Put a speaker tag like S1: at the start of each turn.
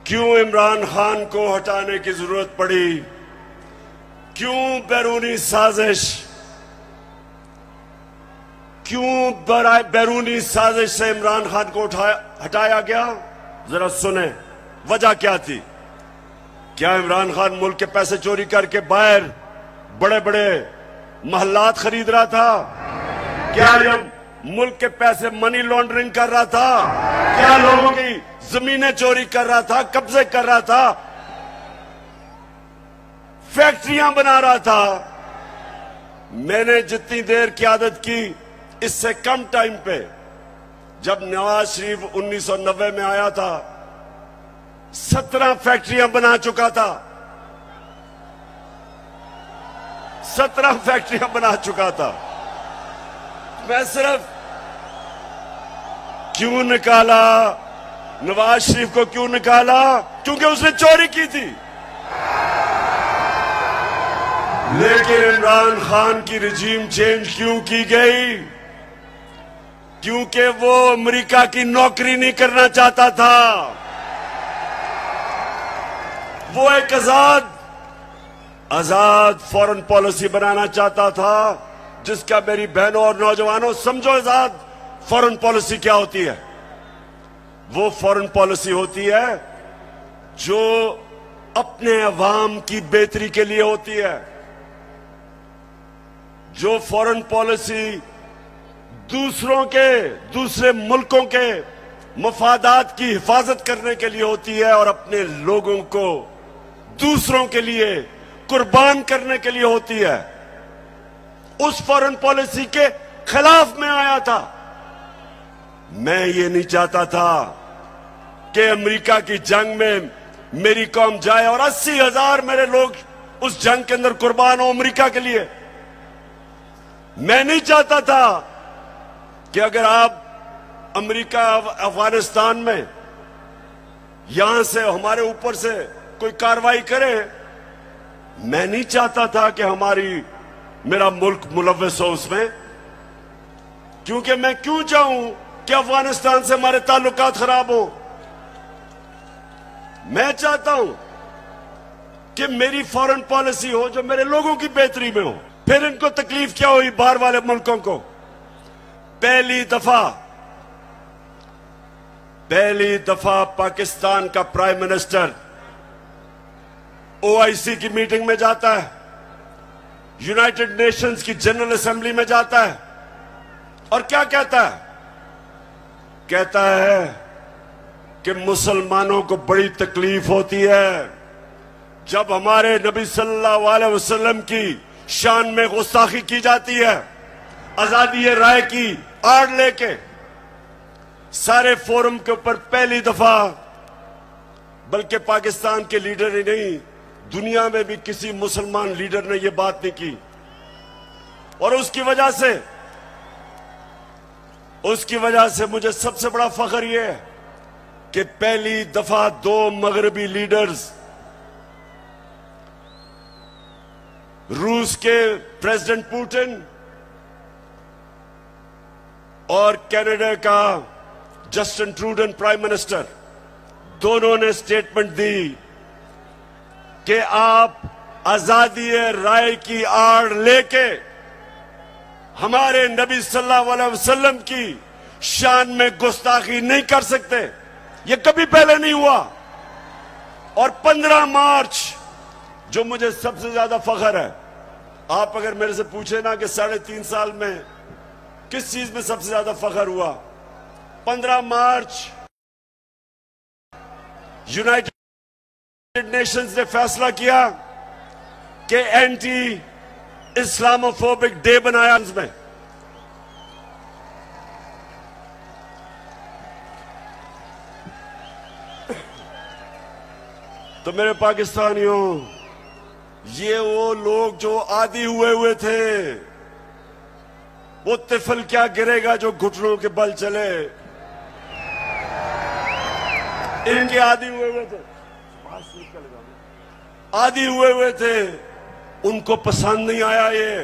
S1: क्यों इमरान खान को हटाने की जरूरत पड़ी, क्यों बैरूनी साजिश, क्यों बैरूनी साजिश से इमरान खान को हटाया गया, जरा सुने वजह क्या थी। क्या इमरान खान मुल्क के पैसे चोरी करके बाहर बड़े बड़े महल्लात खरीद रहा था? क्या ये मुल्क के पैसे मनी लॉन्ड्रिंग कर रहा था? क्या लोगों की जमीनें चोरी कर रहा था, कब्जे कर रहा था, फैक्ट्रियां बना रहा था? मैंने जितनी देर क़यादत की इससे कम टाइम पे, जब नवाज शरीफ 1990 में आया था 17 फैक्ट्रियां बना चुका था, 17 फैक्ट्रियां बना चुका था। मैं सिर्फ क्यों निकाला नवाज शरीफ को, क्यों निकाला? क्योंकि उसने चोरी की थी। लेकिन इमरान खान की रिजीम चेंज क्यों की गई? क्योंकि वो अमेरिका की नौकरी नहीं करना चाहता था। वो एक आजाद फॉरेन पॉलिसी बनाना चाहता था, जिसका मेरी बहनों और नौजवानों समझो आजाद फॉरेन पॉलिसी क्या होती है। वो फॉरेन पॉलिसी होती है जो अपने अवाम की बेहतरी के लिए होती है, जो फॉरेन पॉलिसी दूसरे मुल्कों के मफादात की हिफाजत करने के लिए होती है और अपने लोगों को दूसरों के लिए कुर्बान करने के लिए होती है। उस फॉरेन पॉलिसी के खिलाफ में आया था। मैं ये नहीं चाहता था कि अमेरिका की जंग में मेरी कौम जाए और 80,000 मेरे लोग उस जंग के अंदर कुर्बान हो अमेरिका के लिए। मैं नहीं चाहता था कि अगर आप अमेरिका अफगानिस्तान में यहां से हमारे ऊपर से कोई कार्रवाई करे, मैं नहीं चाहता था कि मेरा मुल्क मुलव्वस हो उसमें। क्योंकि मैं क्यों चाहूं कि अफगानिस्तान से हमारे ताल्लुकात खराब हो? मैं चाहता हूं कि मेरी फॉरेन पॉलिसी हो जो मेरे लोगों की बेहतरी में हो। फिर इनको तकलीफ क्या हुई बाहर वाले मुल्कों को? पहली दफा पाकिस्तान का प्राइम मिनिस्टर ओआईसी की मीटिंग में जाता है, यूनाइटेड नेशंस की जनरल असेंबली में जाता है और क्या कहता है? कहता है कि मुसलमानों को बड़ी तकलीफ होती है जब हमारे नबी सल्लल्लाहु अलैहि वसल्लम की शान में गुस्ताखी की जाती है। आजादी राय की आड़ लेके सारे फोरम के ऊपर पहली दफा, बल्कि पाकिस्तान के लीडर ही नहीं, दुनिया में भी किसी मुसलमान लीडर ने यह बात नहीं की। और उसकी वजह से मुझे सबसे बड़ा फख्र यह है कि पहली दफा 2 मगरबी लीडर्स, रूस के प्रेसिडेंट पुतिन और कनाडा का जस्टिन ट्रूडो प्राइम मिनिस्टर, दोनों ने स्टेटमेंट दी कि आप आजादी राय की आड़ लेके हमारे नबी सल्लल्लाहु अलैहि वसल्लम की शान में गुस्ताखी नहीं कर सकते। ये कभी पहले नहीं हुआ। और 15 मार्च, जो मुझे सबसे ज्यादा फख्र है, आप अगर मेरे से पूछे ना कि 3.5 साल में किस चीज में सबसे ज्यादा फख्र हुआ, 15 मार्च यूनाइटेड नेशंस ने फैसला किया कि एंटी इस्लामोफोबिक डे बनाया में। तो मेरे पाकिस्तानियों, ये वो लोग जो आदी हुए थे, वो तिफल क्या गिरेगा जो घुटनों के बल चले, इनके आदी हुए थे, आदी हुए थे, उनको पसंद नहीं आया ये।